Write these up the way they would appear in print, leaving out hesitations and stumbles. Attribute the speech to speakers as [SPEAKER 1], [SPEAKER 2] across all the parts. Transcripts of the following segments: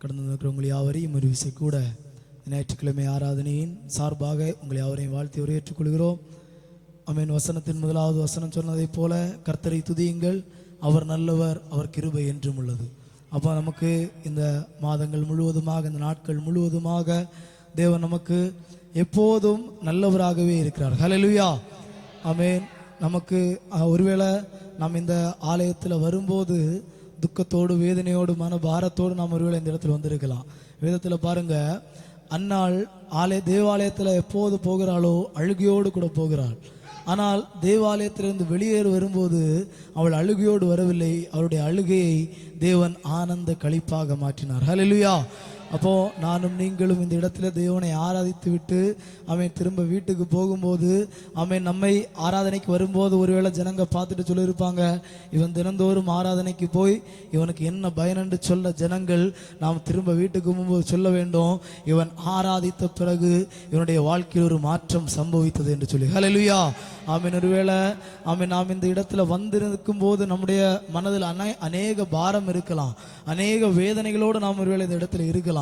[SPEAKER 1] கடந்து இருக்கிற உங்களை யாவரையும் ஒரு விசை கூட ஞாயிற்றுக்கிழமை ஆராதனையின் சார்பாக உங்களை யாவரையும் வாழ்த்தி வரவேற்றுக்கொள்கிறோம். ஆமென். வசனத்தின் முதலாவது வசனம் சொன்னதைப் போல கர்த்தரை துதியுங்கள், அவர் நல்லவர், அவர் கிருபை என்றும் உள்ளது. அப்போ நமக்கு இந்த மாதங்கள் முழுவதுமாக, இந்த நாட்கள் முழுவதுமாக தேவன் நமக்கு எப்போதும் நல்லவராகவே இருக்கிறார். ஹல்லேலூயா. ஆமென். நமக்கு ஒருவேளை நாம் இந்த ஆலயத்தில் வரும்போது துக்கத்தோடு, வேதனையோடு, மன பாரத்தோடு நாம் ஒருவேளை இந்த இடத்துல வந்திருக்கலாம். வேதத்தில் பாருங்க, அன்னாள் தேவாலயத்தில் எப்போது போகிறாளோ அழுகையோடு கூட போகிறாள். ஆனால் தேவாலயத்திலிருந்து வெளியேறு வரும்போது அவள் அழுகையோடு வரவில்லை, அவளுடைய அழுகையை தேவன் ஆனந்த களிப்பாக மாற்றினார். ஹல்லேலூயா. அப்போ நானும் நீங்களும் இந்த இடத்துல தேவனை ஆராதித்து விட்டு அவன் திரும்ப வீட்டுக்கு போகும்போது, அவன் நம்மை ஆராதனைக்கு வரும்போது ஒருவேளை ஜனங்க பார்த்துட்டு சொல்லியிருப்பாங்க, இவன் தினந்தோறும் ஆராதனைக்கு போய் இவனுக்கு என்ன பயன் என்று சொல்ல ஜனங்கள் நாம் திரும்ப வீட்டுக்கு போகும்போது சொல்ல வேண்டும், இவன் ஆராதித்த பிறகு இவனுடைய வாழ்க்கையில் ஒரு மாற்றம் சம்பவித்தது என்று சொல்லி. ஹல்லேலூயா. ஆமென். ஒருவேளை நாம் இந்த இடத்துல வந்திருக்கும் போது நம்முடைய மனதில் அநேக பாரம் இருக்கலாம், அநேக வேதனைகளோடு நாம் ஒருவேளை இந்த இடத்துல இருக்கலாம்.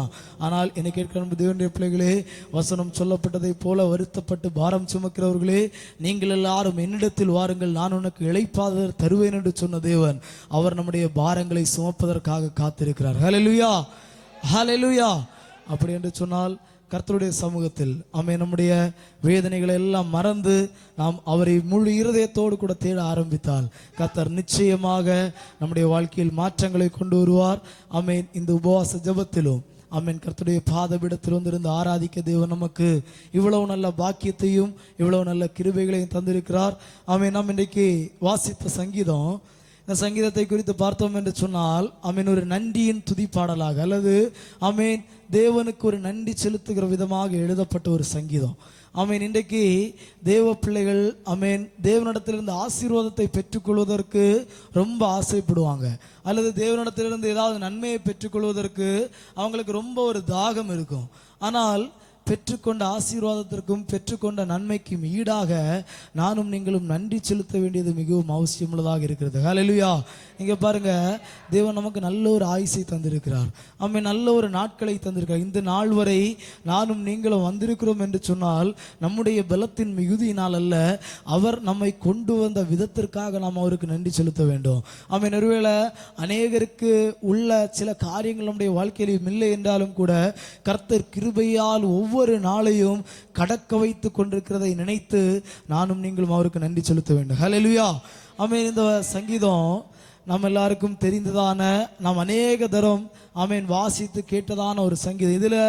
[SPEAKER 1] ஆனால் என்னை கேட்கிற தேவனுடைய பிள்ளைகளே, வசனம் சொல்லப்பட்டதை போல வருத்தப்பட்டு பாரம் சுமக்கிறவர்களே, நீங்கள் எல்லாரும் என்னிடத்தில் வாருங்கள், நான் உனக்கு இளைப்பாறுதல் தருவேன் என்று சொன்ன தேவன் அவர் நம்முடைய பாரங்களை சுமப்பதற்காக காத்திருக்கிறார். ஹல்லேலூயா, ஹல்லேலூயா. அப்படி என்று சொன்னால் கர்த்தருடைய சமூகத்தில் நம்முடைய வேதனைகளை எல்லாம் மறந்து நாம் அவரை முழு இருதயத்தோடு கூட தேட ஆரம்பித்தால் கர்த்தர் நிச்சயமாக நம்முடைய வாழ்க்கையில் மாற்றங்களை கொண்டு வருவார். ஆமென். இந்த உபவாச ஜெபத்திலும் ஆமென் கர்த்தருடைய பாதபீடத்தில் வந்திருந்து ஆராதிக்க தேவன் நமக்கு இவ்வளவு நல்ல பாக்கியத்தையும் இவ்வளவு நல்ல கிருபைகளையும் தந்திருக்கிறார். ஆமென். நாம் இன்றைக்கு வாசித்த சங்கீதம், இந்த சங்கீதத்தை குறித்து பார்த்தோம் என்று சொன்னால் ஆமென் ஒரு நன்றியின் துதிப்பாடலாக அல்லது ஆமென் தேவனுக்கு ஒரு நன்றி செலுத்துகிற விதமாக எழுதப்பட்ட ஒரு சங்கீதம். ஆமென். இன்றைக்கு தேவ பிள்ளைகள் ஆமென் தேவனிடத்திலிருந்து ஆசீர்வாதத்தை பெற்றுக்கொள்வதற்கு ரொம்ப ஆசைப்படுவாங்க, அல்லது தேவனிடத்திலிருந்து ஏதாவது நன்மையை பெற்றுக்கொள்வதற்கு அவங்களுக்கு ரொம்ப ஒரு தாகம் இருக்கும். ஆனால் பெற்றுக்கொண்ட ஆசீர்வாதத்திற்கும் பெற்றுக்கொண்ட நன்மைக்கும் ஈடாக நானும் நீங்களும் நன்றி செலுத்த வேண்டியது மிகவும் அவசியமுள்ளதாக இருக்கிறது. ஹல்லேலூயா. இங்கே பாருங்க, தேவன் நமக்கு நல்ல ஒரு ஆயுசை தந்திருக்கிறார், நல்ல ஒரு நாட்களை தந்திருக்கிறார். இந்த நாள் வரை நானும் நீங்களும் வந்திருக்கிறோம் என்று சொன்னால் நம்முடைய பலத்தின் மிகுதியினால் அல்ல, அவர் நம்மை கொண்டு வந்த விதத்திற்காக நாம் அவருக்கு நன்றி செலுத்த வேண்டும். ஒருவேளை அநேகருக்கு உள்ள சில காரியங்கள் நம்முடைய வாழ்க்கையிலும் இல்லை என்றாலும் கூட கர்த்தர் கிருபையால் ஒவ்வொரு நாளையும் கடக்க வைத்து கொண்டிருக்கிறதை நினைத்து நானும் நீங்களும் அவருக்கு நன்றி செலுத்த வேண்டும். ஹல்லேலூயா. ஆமென். இந்த சங்கீதம் நம்ம எல்லாருக்கும் தெரிந்ததான, நாம் அநேக தரம் ஆமென் வாசித்து கேட்டதான ஒரு சங்கீதம். இதில்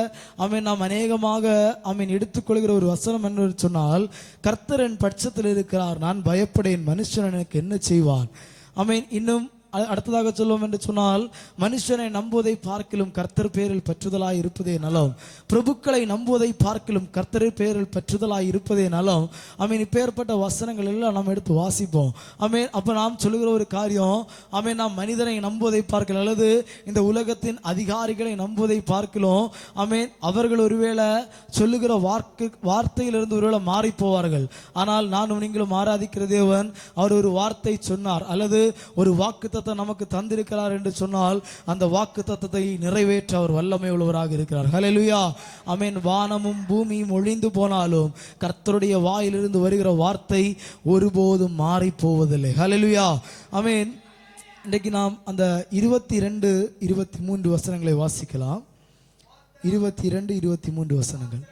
[SPEAKER 1] ஆமென் நாம் அநேகமாக ஆமென் எடுத்துக்கொள்கிற ஒரு வசனம் என்று சொன்னால், கர்த்தர் என் பட்சத்தில் இருக்கிறார், நான் பயப்படேன், மனுஷன் எனக்கு என்ன செய்வான். ஆமென். இன்னும் அடுத்ததாக சொல்லுவோம் என்று சொன்னால், மனுஷனை நம்புவதை பார்க்கிலும் கர்த்தர் பேரில் பற்றுதலாய் இருப்பதே நலம், பிரபுக்களை நம்புவதை பார்க்கிலும் கர்த்தர் பேரில் பற்றுதலாய் இருப்பதே நலம். ஆமென். இப்பேற்பட்ட வசனங்கள் எல்லாம் நாம் எடுத்து வாசிப்போம். ஆமென். அப்போ நாம் சொல்லுகிற ஒரு காரியம், ஆமென் நாம் மனிதனை நம்புவதை பார்க்கலாம் அல்லது இந்த உலகத்தின் அதிகாரிகளை நம்புவதை பார்க்கலாம். ஆமென். அவர்கள் ஒருவேளை சொல்லுகிற வார்த்தையிலிருந்து ஒருவேளை மாறி போவார்கள். ஆனால் நானும் நீங்களும் ஆராதிக்கிற தேவன் அவர் ஒரு வார்த்தை சொன்னார் அல்லது ஒரு வாக்கு நமக்கு தந்திருக்கிறார் என்று சொன்னால் அந்த வாக்கு தத்தத்தை நிறைவேற்ற அவர் வல்லமை உள்ளவராக இருக்கிறார். ஹல்லேலூயா. ஆமென். வானமும் பூமியும் ஒழிந்து போனாலும் கர்த்தருடைய வாயிலிருந்து வருகிற வார்த்தை ஒருபோதும் மாறி போவதில்லை. ஹல்லேலூயா. ஆமென். இன்றைக்கு நாம் அந்த 22, 23 வசனங்களை வாசிக்கலாம். 22, 23 வசனங்கள்.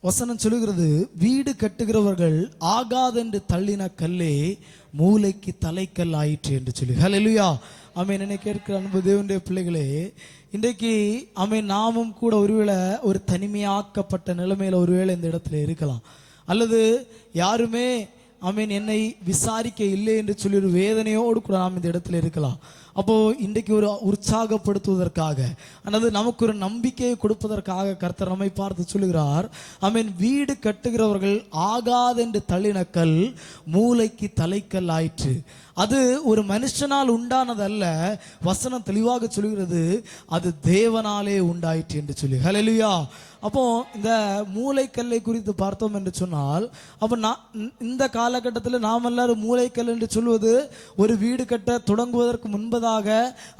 [SPEAKER 1] வசனம் சொல்லுகிறது, வீடு கட்டுகிறவர்கள் ஆகாதென்று தள்ளின கல்லே மூளைக்கு தலைக்கல் ஆயிற்று என்று சொல்லி. ஹல்லேலூயா. ஆமென். என்னை கேட்கிற அன்பு தேவனுடைய பிள்ளைகளே, இன்றைக்கு ஆமென் நாமும் கூட ஒருவேளை ஒரு தனிமையாக்கப்பட்ட நிலைமையில ஒருவேளை இந்த இடத்துல இருக்கலாம், அல்லது யாருமே ஆமென் என்னை விசாரிக்க இல்லை என்று சொல்லி ஒரு வேதனையோடு கூட நாம் இந்த இடத்துல இருக்கலாம். அப்போ இன்றைக்கு ஒரு உற்சாகப்படுத்துவதற்காக அல்லது நமக்கு ஒரு நம்பிக்கையை கொடுப்பதற்காக கர்த்தர் நம்மை பார்த்து சொல்லுகிறார், ஆமென் வீடு கட்டுகிறவர்கள் ஆகாதென்று தள்ளின கல் மூளைக்கு தலைக்கல் ஆயிற்று. அது ஒரு மனுஷனால் உண்டானதல்ல, வசனம் தெளிவாக சொல்கிறது அது தேவனாலே உண்டாயிற்று என்று சொல்லி. ஹல்லேலூயா. அப்போ இந்த மூளைக்கல்லை குறித்து பார்த்தோம் என்று சொன்னால், அப்போ இந்த காலகட்டத்தில் நாம் எல்லாரும் மூளைக்கல் என்று சொல்வது ஒரு வீடு கட்ட தொடங்குவதற்கு முன்பதாக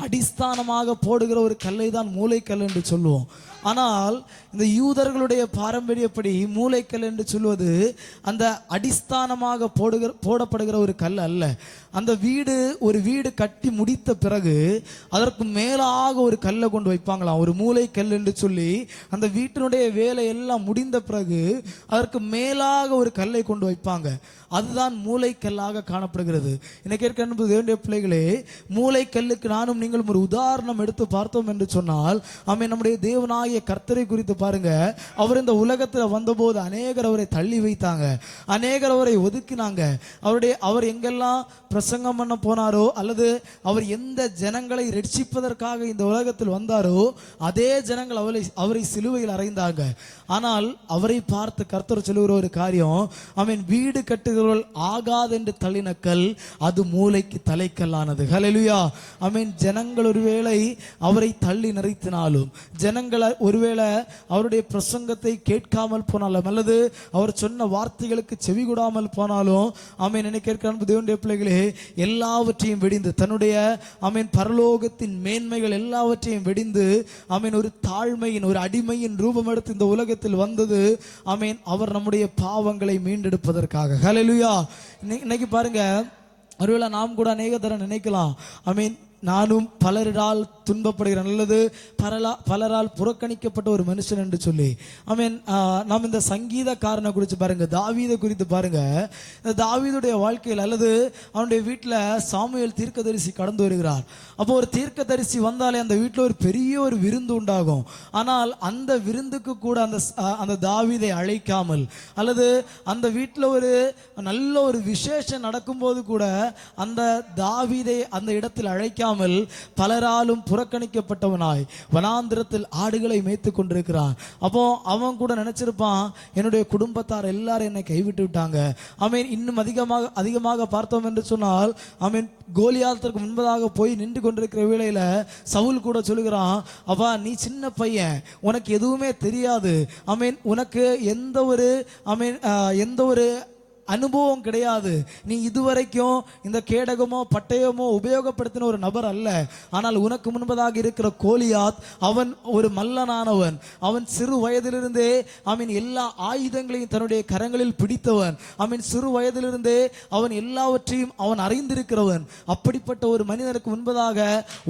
[SPEAKER 1] அடிஸ்தானமாக போடுகிற ஒரு கல்லை தான் மூளைக்கல் என்று சொல்லுவோம். ஆனால் இந்த யூதர்களுடைய பாரம்பரியப்படி மூளைக்கல் என்று சொல்வது அந்த அடிஸ்தானமாக போடப்படுகிற ஒரு கல் அல்ல. அந்த ஒரு வீடு கட்டி முடித்த பிறகு அதற்கு மேலாக ஒரு கல்லை கொண்டு வைப்பாங்களாம், ஒரு மூளைக்கல் என்று சொல்லி. அந்த வீட்டினுடைய வேலை எல்லாம் முடிந்த பிறகு அதற்கு மேலாக ஒரு கல்லை கொண்டு வைப்பாங்க. அதுதான் மூளைக்கல்லாக காணப்படுகிறது. இன்னைக்கு இருக்க தேவனுடைய பிள்ளைகளே, மூளைக்கல்லுக்கு நானும் நீங்களும் ஒரு உதாரணம் எடுத்து பார்த்தோம் என்று சொன்னால், நம்முடைய தேவனாகிய கர்த்தரை குறித்து பாருங்க. அவர் இந்த உலகத்தில் வந்தபோது அநேகர் அவரை தள்ளி வைத்தாங்க, அநேகர் அவரை ஒதுக்கினாங்க. அவர் எங்கெல்லாம் பிரசங்கம் பண்ண போனாரோ அல்லது அவர் எந்த ஜனங்களை ரட்சிப்பதற்காக இந்த உலகத்தில் வந்தாரோ அதே ஜனங்கள் அவரை சிலுவையில் அறைந்தாங்க. ஆனால் அவரை பார்த்து கர்த்தர் சொல்லுகிற ஒரு காரியம், வீடு கட்டுகிறவர்கள் ஆகாது என்று தள்ளின கல் அது மூளைக்கு தலைக்கல்லானது. ஹல்லேலூயா. ஜனங்கள் ஒருவேளை அவரை தள்ளி நிறுத்தினாலும், ஜனங்கள் ஒருவேளை அவருடைய பிரசங்கத்தை கேட்காமல் போனாலும் அல்லது அவர் சொன்ன வார்த்தைகளுக்கு செவி கொடாமல் போனாலும், நினைக்கிற தேவனுடைய பிள்ளைகளே, எல்லாவற்றையும் வெடிந்து தன்னுடைய பரலோகத்தின் மேன்மைகள் எல்லாவற்றையும் வெடிந்து ஒரு தாழ்மையின் ஒரு அடிமையின் ரூபம் எடுத்து இந்த உலகத்தில் வந்தது. அவர் நம்முடைய பாவங்களை மீண்டெடுப்பதற்காக. ஹல்லேலூயா. இன்னைக்கு பாருங்க, ஒருவேளை நாம் கூட அநேக தடவை நினைக்கலாம், நானும் பலரால் துன்பப்படுகிறேன் அல்லது பலரால் புறக்கணிக்கப்பட்ட ஒரு மனுஷன் என்று சொல்லி. நாம் இந்த சங்கீதக்காரனை குறித்து பாருங்க, தாவீதை குறித்து பாருங்க. இந்த தாவீதுடைய வாழ்க்கையில் அல்லது அவனுடைய வீட்டில் சாமுவேல் தீர்க்கதரிசி கடந்து வருகிறார். அப்போ ஒரு தீர்க்கதரிசி வந்தாலே அந்த வீட்டில் ஒரு பெரிய ஒரு விருந்து உண்டாகும். ஆனால் அந்த விருந்துக்கு கூட அந்த தாவீதை அழைக்காமல் அல்லது அந்த வீட்டில் ஒரு நல்ல ஒரு விசேஷம் நடக்கும்போது கூட அந்த தாவீதை அந்த இடத்தில் அழைக்காமல் பலராலும் புறக்கணிக்கப்பட்டவனாய் வனாந்திரத்தில் ஆடுகளை மேய்த்து கொண்டிருக்கிறான். அப்போ அவன் கூட நினைச்சிருப்பான், என்னுடைய குடும்பத்தார் எல்லாரும் என்னை கைவிட்டு விட்டாங்க. இன்னும் அதிகமாக பார்த்தோம் என்று சொன்னால், கோலியாத்திற்கு முன்பதாக போய் நின்று கொண்டிருக்கிற வேளையில சவுல் கூட சொல்லுகிறான், அப்பா நீ சின்ன பையன், உனக்கு எதுவுமே தெரியாது, உனக்கு எந்த ஒரு அனுபவம் கிடையாது, நீ இதுவரைக்கும் இந்த கேடகமோ பட்டயமோ உபயோகப்படுத்தின ஒரு நபர் அல்ல. ஆனால் உனக்கு முன்பதாக இருக்கிற கோலியாத் அவன் ஒரு மல்லனானவன். அவன் சிறு வயதிலிருந்தே எல்லா ஆயுதங்களையும் தன்னுடைய கரங்களில் பிடித்தவன். சிறு வயதிலிருந்தே அவன் எல்லாவற்றையும் அவன் அறிந்திருக்கிறவன். அப்படிப்பட்ட ஒரு மனிதனுக்கு முன்பதாக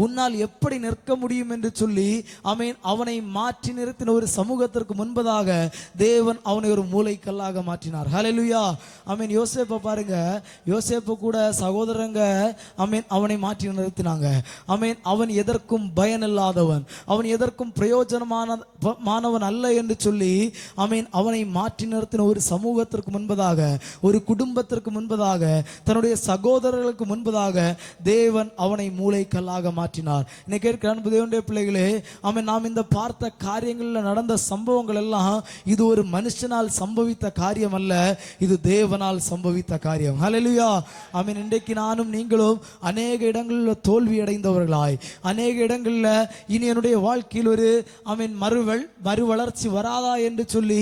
[SPEAKER 1] உன்னால் எப்படி நிற்க முடியும் என்று சொல்லி அவனை மாற்றி நிறுத்தின ஒரு சமூகத்திற்கு முன்பதாக தேவன் அவனை ஒரு மூளைக்கல்லாக மாற்றினார். ஹல்லேலூயா. யோசேப்பை பாருங்க, யோசேப்பு கூட சகோதரங்க அவனை மாற்றி நிறுத்தினாங்க. அவன் எதற்கும் பயனில்லாதவன், அவன் எதற்கும் பிரயோஜனமானவன் அல்ல என்று சொல்லி அவனை மாற்றி நிறுத்தின ஒரு சமூகத்திற்கு முன்பதாக, ஒரு குடும்பத்திற்கு முன்பதாக, தன்னுடைய சகோதரர்களுக்கு முன்பதாக தேவன் அவனை மூளைக்கல்லாக மாற்றினார். இன்னைக்கு தேவனுடைய பிள்ளைகளே, நாம் இந்த பார்த்த காரியங்களில் நடந்த சம்பவங்கள் எல்லாம் இது ஒரு மனுஷனால் சம்பவித்த காரியம் அல்ல, இது தேவனால் சம்பவித்த காரியம். ஹல்லேலூயா. இன்றைக்கு நானும் நீங்களும் அநேக இடங்களில் தோல்வி அடைந்தவர்களாய், அநேக இடங்களில் இனி என்னுடைய வாழ்க்கையில் ஒரு மறுவளர்ச்சி வராதா என்று சொல்லி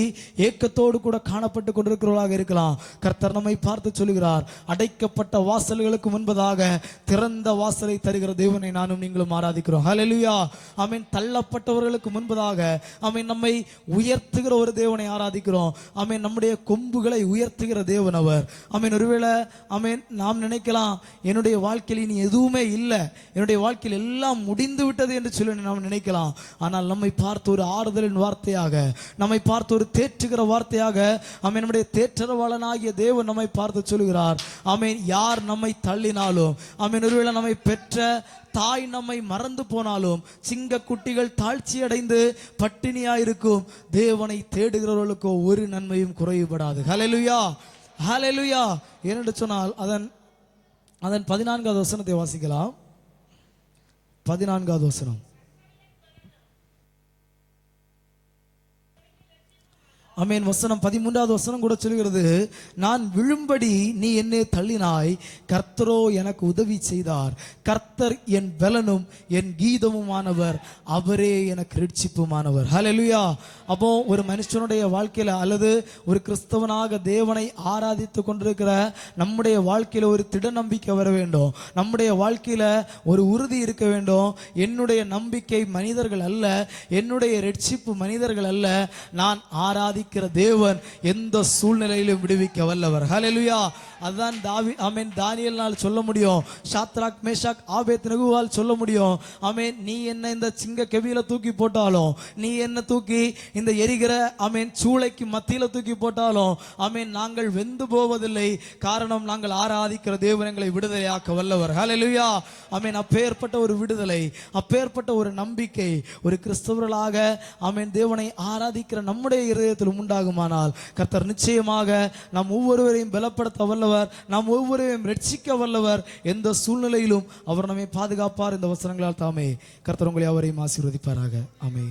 [SPEAKER 1] ஏக்கத்தோடு கூட காணப்பட்டு கொண்டிருக்கிறவர்களாக இருக்கலாம். கர்த்தர் நம்மை பார்த்து சொல்லுகிறார், அடைக்கப்பட்ட வாசல்களுக்கு முன்பதாக திறந்த வாசலை தருகிற தேவனை நானும் நீங்களும் ஆராதிக்கிறோம். ஹல்லேலூயா. தள்ளப்பட்டவர்களுக்கு முன்பதாக நம்மை உயர்த்துகிற ஒரு தேவனை ஆராதிக்கிறோம். நம்முடைய கொம்புகளை உயர்த்துகிற தேவன் அவர். ஒருவேளை நாம் நினைக்கலாம், என்னுடைய வாழ்க்கையில் இனி எதுவுமே இல்லை, என்னுடைய வாழ்க்கையில் எல்லாம் முடிந்து விட்டது என்று சொல்லி நாம் நினைக்கலாம். ஆனால் நம்மை பார்த்து ஒரு ஆறுதலின் வார்த்தையாக, நம்மை பார்த்து ஒரு தேற்றுகிற வார்த்தையாக நம்முடைய தேற்றரவாளனாகிய தேவன் நம்மை பார்த்து சொல்கிறார், யார் நம்மை தள்ளினாலும், ஒருவேளை நம்மை பெற்ற தாய் நம்மை மறந்து போனாலும், சிங்க குட்டிகள் தாழ்ச்சி அடைந்து பட்டினியாயிருக்கும், தேவனை தேடுகிறவர்களுக்கோ ஒரு நன்மையும் குறைவுபடாது. ஹல்லேலூயா. ஹல்லேலூயா. ஏனென்று சொன்னால் அதன் 14வது வசனத்தை வாசிக்கலாம். 14வது வசனம். ஆமென். வசனம் 13வது வசனம் கூட சொல்கிறது, நான் விழும்படி நீ என்னை தள்ளினாய், கர்த்தரோ எனக்கு உதவி செய்தார். கர்த்தர் என் பலனும் என் கீதமுமானவர், அவரே எனக்கு ரட்சிப்புமானவர். ஹல்லேலூயா. அப்போ ஒரு மனுஷனுடைய வாழ்க்கையில அல்லது ஒரு கிறிஸ்தவனாக தேவனை ஆராதித்து கொண்டிருக்கிற நம்முடைய வாழ்க்கையில ஒரு திட நம்பிக்கை வர வேண்டும். நம்முடைய வாழ்க்கையில ஒரு உறுதி இருக்க வேண்டும். என்னுடைய நம்பிக்கை மனிதர்கள் அல்ல, என்னுடைய ரட்சிப்பு மனிதர்கள் அல்ல, நான் ஆராதிக்கிற தேவன் எந்த சூழ்நிலையிலும் விடுவிக்க வல்லவர். ஹல்லேலூயா. அதுதான் தானியேலினால் சொல்ல முடியும், சாத்ராக் மேஷாக் ஆபேத்நேகோவால் சொல்ல முடியும். ஆமென். நீ என்ன இந்த சிங்க கெபியில தூக்கி போட்டாலும், நீ என்ன தூக்கி இந்த எரிகிற சூளைக்கு மத்தியில தூக்கி போட்டாலும், நாங்கள் வெந்து போவதில்லை. காரணம், நாங்கள் ஆராதிக்கிற தேவன் எங்களை விடுதலையாக்க வல்லவர். ஹல்லேலூயா. அப்பேற்பட்ட ஒரு விடுதலை, அப்பேற்பட்ட ஒரு நம்பிக்கை ஒரு கிறிஸ்தவர்களாக தேவனை ஆராதிக்கிற நம்முடைய இருதயத்தில் உண்டாகுமானால், கர்த்தர் நிச்சயமாக நாம் ஒவ்வொருவரையும் பலப்படுத்த வல்லவர், நாம் ஒவ்வொருவரையும் ரட்சிக்க வல்லவர். எந்த சூழ்நிலையிலும் அவர் நம்மை பாதுகாப்பார். இந்த வசனங்களால் தாமே கர்த்தர் உங்களை அவரையும் ஆசீர்வதிப்பாராக. ஆமென்.